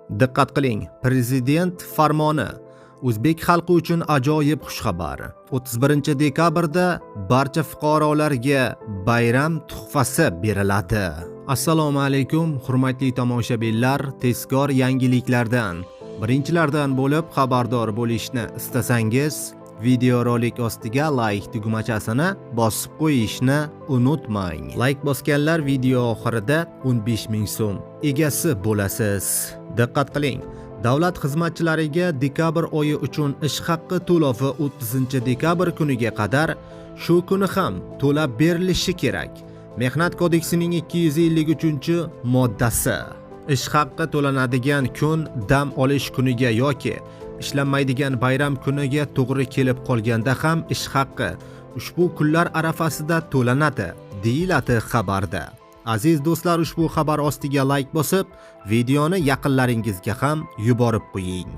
Diqqat qiling, prezident farmoni. O'zbek xalqi uchun ajoyib xushxabar. 31 dekabrda barcha fuqarolarga bayram tuhfasi beriladi. Assalomu alaykum, hurmatli tomoshabinlar, tezkor yangiliklardan birinchilardan bo'lib xabardor bo'lishni istasangiz, videorolik ostiga like tugmachasini bosib qo'yishni unutmang. Like bosganlar video oxirida 15 ming so'm egasi bo'lasiz. Diqqat qiling. Davlat xizmatchilariga dekabr oyi uchun ish haqqi to'lovi 30 dekabr kuniga qadar shu kuni ham to'lab berilishi kerak. Mehnat kodeksining 253-moddasi. Ish haqqi to'lanadigan kun dam olish kuniga yoki ishlanmaydigan bayram kuniga to'g'ri kelib qolganda ham ish haqqi ushbu kunlar arafasida to'lanadi, deyiladi xabarda. Aziz do'stlar, ushbu xabar ostiga like bosib, videoni yaqinlaringizga ham yuborib qo'ying.